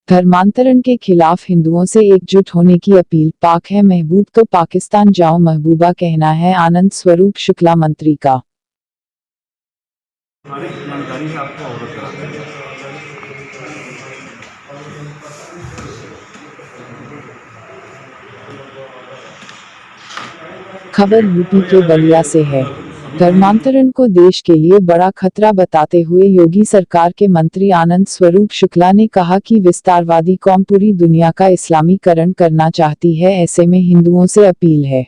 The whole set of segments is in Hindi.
धर्मांतरण के खिलाफ हिंदुओं से एकजुट होने की अपील। पाक है महबूब तो पाकिस्तान जाओ महबूबा, कहना है आनंद स्वरूप शुक्ला मंत्री का। हमारी जानकारी से आपको अवगत कराते हैं। खबर यूपी के बलिया से है। धर्मांतरण को देश के लिए बड़ा खतरा बताते हुए योगी सरकार के मंत्री आनंद स्वरूप शुक्ला ने कहा कि विस्तारवादी कौम पूरी दुनिया का इस्लामीकरण करना चाहती है। ऐसे में हिंदुओं से अपील है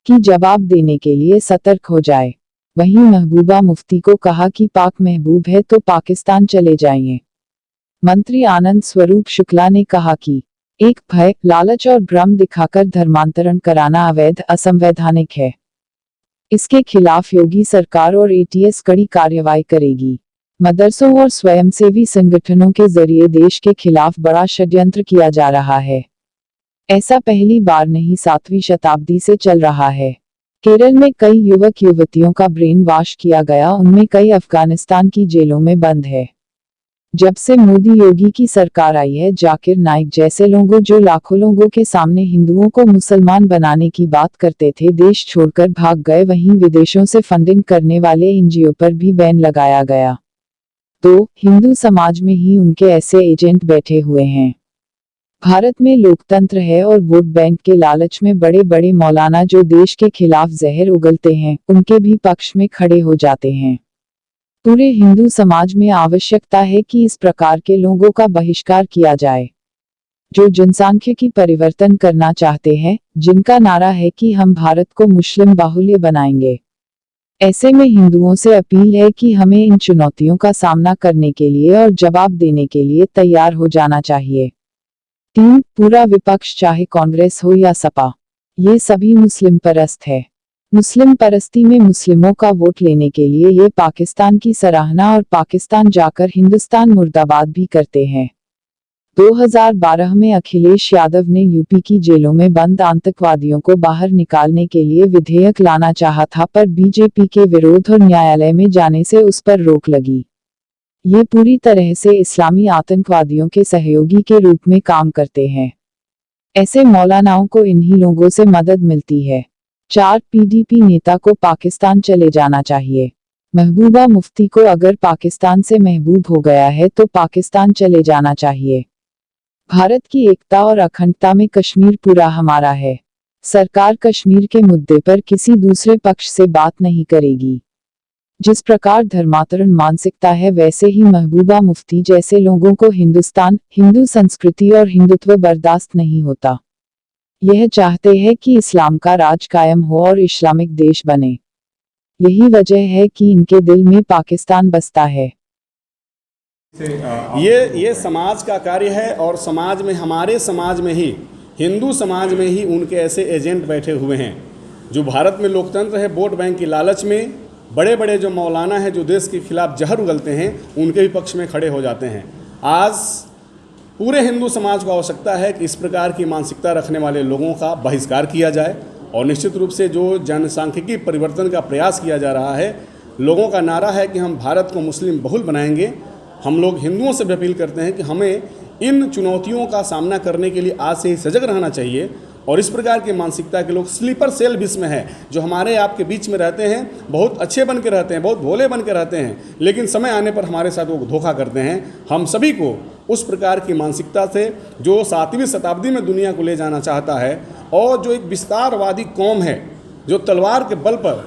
कि जवाब देने के लिए सतर्क हो जाए। वहीं महबूबा मुफ्ती को कहा कि पाक महबूब है तो पाकिस्तान चले जाइए। मंत्री आनंद स्वरूप शुक्ला ने कहा कि एक भय, लालच और भ्रम दिखाकर धर्मांतरण कराना अवैध, असंवैधानिक है। इसके खिलाफ योगी सरकार और एटीएस कड़ी कार्रवाई करेगी। मदरसों और स्वयंसेवी संगठनों के जरिए देश के खिलाफ बड़ा षड्यंत्र किया जा रहा है। ऐसा पहली बार नहीं, 7वीं शताब्दी से चल रहा है। केरल में कई युवक युवतियों का ब्रेन वॉश किया गया, उनमें कई अफगानिस्तान की जेलों में बंद है। जब से मोदी योगी की सरकार आई है, जाकिर नाइक जैसे लोगों जो लाखों लोगों के सामने हिंदुओं को मुसलमान बनाने की बात करते थे, देश छोड़कर भाग गए। वहीं विदेशों से फंडिंग करने वाले एनजीओ पर भी बैन लगाया गया। तो हिंदू समाज में ही उनके ऐसे एजेंट बैठे हुए हैं। भारत में लोकतंत्र है और वोट बैंक के लालच में बड़े बड़े मौलाना जो देश के खिलाफ जहर उगलते हैं, उनके भी पक्ष में खड़े हो जाते हैं। पूरे हिंदू समाज में आवश्यकता है कि इस प्रकार के लोगों का बहिष्कार किया जाए, जो जनसांख्यिकी परिवर्तन करना चाहते हैं, जिनका नारा है कि हम भारत को मुस्लिम बाहुल्य बनाएंगे। ऐसे में हिंदुओं से अपील है कि हमें इन चुनौतियों का सामना करने के लिए और जवाब देने के लिए तैयार हो जाना चाहिए। 3. पूरा विपक्ष, चाहे कांग्रेस हो या सपा, ये सभी मुस्लिम परस्त है। मुस्लिम परस्ती में मुस्लिमों का वोट लेने के लिए ये पाकिस्तान की सराहना और पाकिस्तान जाकर हिंदुस्तान मुर्दाबाद भी करते हैं। 2012 में अखिलेश यादव ने यूपी की जेलों में बंद आतंकवादियों को बाहर निकालने के लिए विधेयक लाना चाहा था, पर बीजेपी के विरोध और न्यायालय में जाने से उस पर रोक लगी। ये पूरी तरह से इस्लामी आतंकवादियों के सहयोगी के रूप में काम करते हैं। ऐसे मौलानाओं को इन्हीं लोगों से मदद मिलती है। 4. पीडीपी नेता को पाकिस्तान चले जाना चाहिए। महबूबा मुफ्ती को अगर पाकिस्तान से महबूब हो गया है तो पाकिस्तान चले जाना चाहिए। भारत की एकता और अखंडता में कश्मीर पूरा हमारा है। सरकार कश्मीर के मुद्दे पर किसी दूसरे पक्ष से बात नहीं करेगी। जिस प्रकार धर्मांतरण मानसिकता है, वैसे ही महबूबा मुफ्ती जैसे लोगों को हिंदुस्तान, हिंदू संस्कृति और हिंदुत्व बर्दाश्त नहीं होता। यह चाहते हैं कि इस्लाम का राज कायम हो और इस्लामिक देश बने। यही वजह है कि इनके दिल में पाकिस्तान बसता है। ये समाज का कार्य है और समाज में, हमारे समाज में ही, हिंदू समाज में ही उनके ऐसे एजेंट बैठे हुए हैं जो भारत में लोकतंत्र है, वोट बैंक की लालच में बड़े बड़े जो मौलाना हैं जो देश के खिलाफ जहर उगलते हैं, उनके भी पक्ष में खड़े हो जाते हैं। आज पूरे हिंदू समाज को आवश्यकता है कि इस प्रकार की मानसिकता रखने वाले लोगों का बहिष्कार किया जाए और निश्चित रूप से जो जनसांख्यिकी परिवर्तन का प्रयास किया जा रहा है, लोगों का नारा है कि हम भारत को मुस्लिम बहुल बनाएंगे। हम लोग हिंदुओं से भी अपील करते हैं कि हमें इन चुनौतियों का सामना करने के लिए आज से ही सजग रहना चाहिए। और इस प्रकार की मानसिकता के लोग स्लीपर सेल विश्व में है, जो हमारे आपके बीच में रहते हैं, बहुत अच्छे बन के रहते हैं, बहुत भोले बन के रहते हैं, लेकिन समय आने पर हमारे साथ वो धोखा करते हैं। हम सभी को उस प्रकार की मानसिकता से, जो 7वीं शताब्दी में दुनिया को ले जाना चाहता है और जो एक विस्तारवादी कौम है, जो तलवार के बल पर,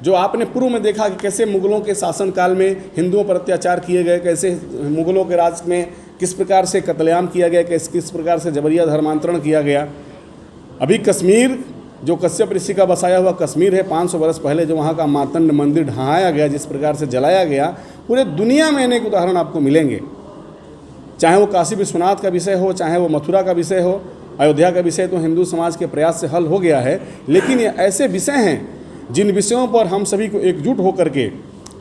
जो आपने पूर्व में देखा कि कैसे मुगलों के शासनकाल में हिंदुओं पर अत्याचार किए गए, कैसे मुगलों के राज में किस प्रकार से कत्लेआम किया गया, किस प्रकार से जबरिया धर्मांतरण किया गया। अभी कश्मीर, जो कश्यप ऋषि का बसाया हुआ कश्मीर है, 500 वर्ष पहले जो वहाँ का मार्तंड मंदिर ढहाया गया, जिस प्रकार से जलाया गया, पूरे दुनिया में अनेक उदाहरण आपको मिलेंगे। चाहे वो काशी विश्वनाथ का विषय हो, चाहे वो मथुरा का विषय हो, अयोध्या का विषय तो हिंदू समाज के प्रयास से हल हो गया है। लेकिन ये ऐसे विषय हैं जिन विषयों पर हम सभी को एकजुट होकर के,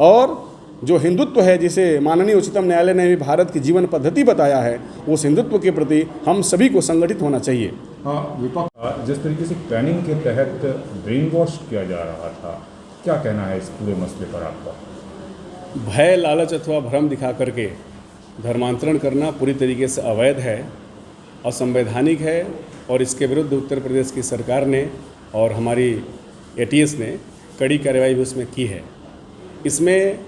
और जो हिंदुत्व है, जिसे माननीय उच्चतम न्यायालय ने भी भारत की जीवन पद्धति बताया है, उस हिंदुत्व के प्रति हम सभी को संगठित होना चाहिए। विपक्ष जिस तरीके से प्लानिंग के तहत ब्रेन वॉश किया जा रहा था, क्या कहना है इस पूरे मसले पर आपका? भय, लालच अथवा भ्रम दिखा करके धर्मांतरण करना पूरी तरीके से अवैध है, असंवैधानिक है और इसके विरुद्ध उत्तर प्रदेश की सरकार ने और हमारी एटीएस ने कड़ी कार्रवाई भी उसमें की है। इसमें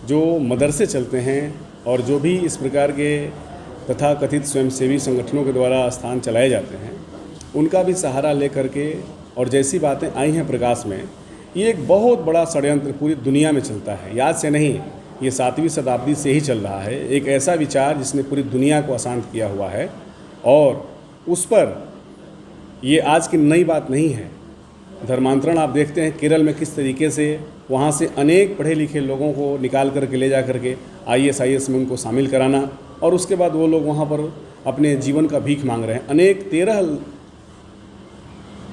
जो मदरसे चलते हैं और जो भी इस प्रकार के तथा कथित स्वयंसेवी संगठनों के द्वारा स्थान चलाए जाते हैं, उनका भी सहारा ले करके और जैसी बातें आई हैं प्रकाश में, ये एक बहुत बड़ा षड्यंत्र पूरी दुनिया में चलता है। याद से नहीं, ये 7वीं शताब्दी से ही चल रहा है। एक ऐसा विचार जिसने पूरी दुनिया को अशांत किया हुआ है और उस पर ये आज की नई बात नहीं है। धर्मांतरण आप देखते हैं केरल में किस तरीके से वहाँ से अनेक पढ़े लिखे लोगों को निकाल करके ले जा करके IAS में उनको शामिल कराना और उसके बाद वो लोग वहाँ पर अपने जीवन का भीख मांग रहे हैं। अनेक 13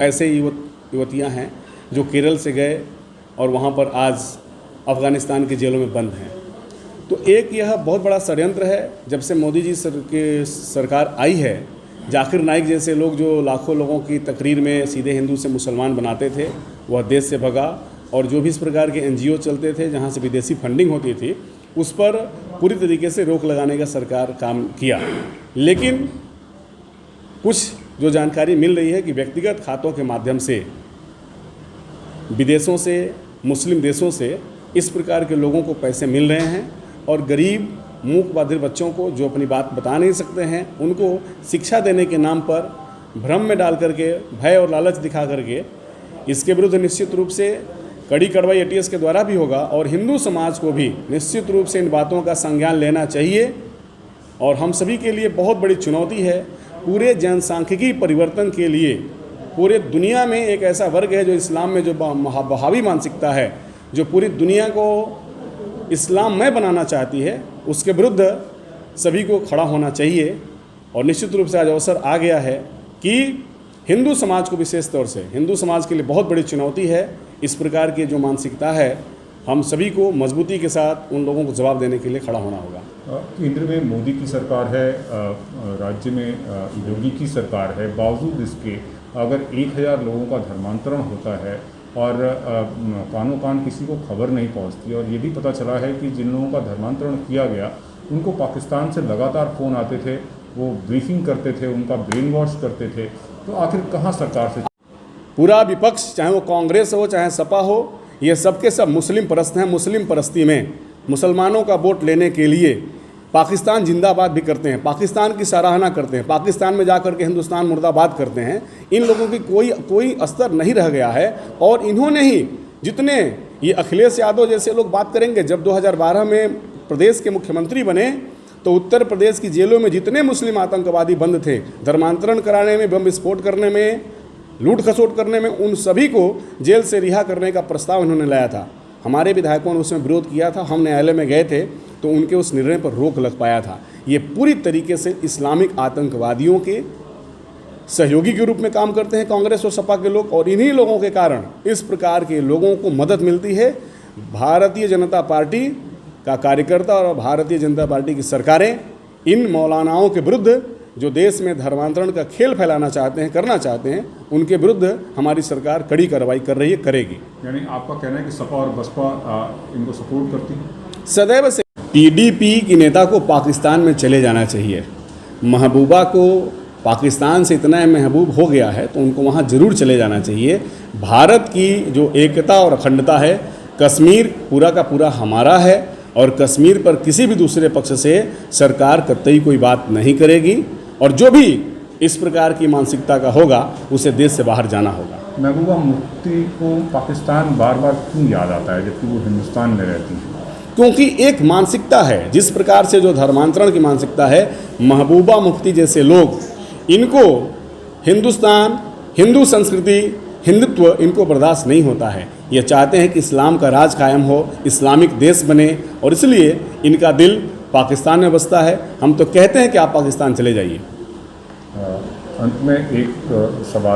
ऐसे युवतियाँ हैं जो केरल से गए और वहाँ पर आज अफ़गानिस्तान की जेलों में बंद हैं। तो एक यह बहुत बड़ा षड्यंत्र है। जब से मोदी जी की सरकार आई है, जाकिर नाइक जैसे लोग जो लाखों लोगों की तकरीर में सीधे हिंदू से मुसलमान बनाते थे, वह देश से भगा और जो भी इस प्रकार के NGO चलते थे जहाँ से विदेशी फंडिंग होती थी, उस पर पूरी तरीके से रोक लगाने का सरकार काम किया। लेकिन कुछ जो जानकारी मिल रही है कि व्यक्तिगत खातों के माध्यम से विदेशों से, मुस्लिम देशों से इस प्रकार के लोगों को पैसे मिल रहे हैं और गरीब मूक बधिर बच्चों को जो अपनी बात बता नहीं सकते हैं, उनको शिक्षा देने के नाम पर भ्रम में डाल करके, भय और लालच दिखा करके, इसके विरुद्ध निश्चित रूप से कड़ी कार्रवाई ATS के द्वारा भी होगा और हिंदू समाज को भी निश्चित रूप से इन बातों का संज्ञान लेना चाहिए। और हम सभी के लिए बहुत बड़ी चुनौती है। पूरे जनसांख्यिकी परिवर्तन के लिए पूरे दुनिया में एक ऐसा वर्ग है जो इस्लाम में जो बहावी मानसिकता है, जो पूरी दुनिया को इस्लाममय बनाना चाहती है, उसके विरुद्ध सभी को खड़ा होना चाहिए। और निश्चित रूप से आज अवसर आ गया है कि हिंदू समाज को, विशेष तौर से हिंदू समाज के लिए बहुत बड़ी चुनौती है। इस प्रकार की जो मानसिकता है, हम सभी को मजबूती के साथ उन लोगों को जवाब देने के लिए खड़ा होना होगा। केंद्र में मोदी की सरकार है, राज्य में योगी की सरकार है, बावजूद इसके अगर 1000 लोगों का धर्मांतरण होता है और कानो कान किसी को खबर नहीं पहुंचती और ये भी पता चला है कि जिन लोगों का धर्मांतरण किया गया उनको पाकिस्तान से लगातार फ़ोन आते थे, वो ब्रीफिंग करते थे, उनका ब्रेन वॉश करते थे, तो आखिर कहाँ सरकार से? पूरा विपक्ष, चाहे वो कांग्रेस हो चाहे सपा हो, ये सब के सब मुस्लिम परस्त हैं। मुस्लिम परस्ती में मुसलमानों का वोट लेने के लिए पाकिस्तान जिंदाबाद भी करते हैं, पाकिस्तान की सराहना करते हैं, पाकिस्तान में जाकर के हिंदुस्तान मुर्दाबाद करते हैं। इन लोगों की कोई अस्तर नहीं रह गया है। और इन्होंने ही, जितने ये अखिलेश यादव जैसे लोग बात करेंगे, जब 2012 में प्रदेश के मुख्यमंत्री बने तो उत्तर प्रदेश की जेलों में जितने मुस्लिम आतंकवादी बंद थे, धर्मांतरण कराने में, बम विस्फोट करने में, लूट खसोट करने में, उन सभी को जेल से रिहा करने का प्रस्ताव इन्होंने लाया था। हमारे विधायकों ने उसमें विरोध किया था, हम न्यायालय में गए थे तो उनके उस निर्णय पर रोक लग पाया था। ये पूरी तरीके से इस्लामिक आतंकवादियों के सहयोगी के रूप में काम करते हैं कांग्रेस और सपा के लोग, और इन्हीं लोगों के कारण इस प्रकार के लोगों को मदद मिलती है। भारतीय जनता पार्टी का कार्यकर्ता और भारतीय जनता पार्टी की सरकारें इन मौलानाओं के विरुद्ध, जो देश में धर्मांतरण का खेल फैलाना चाहते हैं, करना चाहते हैं, उनके विरुद्ध हमारी सरकार कड़ी कार्रवाई कर रही है, करेगी। यानी आपका कहना है कि सपा और बसपा इनको सपोर्ट करती है? सदैव से PDP की नेता को पाकिस्तान में चले जाना चाहिए। महबूबा को पाकिस्तान से इतना महबूब हो गया है तो उनको वहाँ ज़रूर चले जाना चाहिए। भारत की जो एकता और अखंडता है, कश्मीर पूरा का पूरा हमारा है और कश्मीर पर किसी भी दूसरे पक्ष से सरकार कतई कोई बात नहीं करेगी। और जो भी इस प्रकार की मानसिकता का होगा उसे देश से बाहर जाना होगा। महबूबा मुफ्ती को पाकिस्तान बार बार क्यों याद आता है जबकि वो हिंदुस्तान में रहती हैं? क्योंकि एक मानसिकता है, जिस प्रकार से जो धर्मांतरण की मानसिकता है, महबूबा मुफ्ती जैसे लोग, इनको हिंदुस्तान, हिंदू संस्कृति, हिंदुत्व इनको बर्दाश्त नहीं होता है। ये चाहते हैं कि इस्लाम का राज कायम हो, इस्लामिक देश बने, और इसलिए इनका दिल पाकिस्तान में बसता है। हम तो कहते हैं कि आप पाकिस्तान चले जाइए। अंत में एक सवाल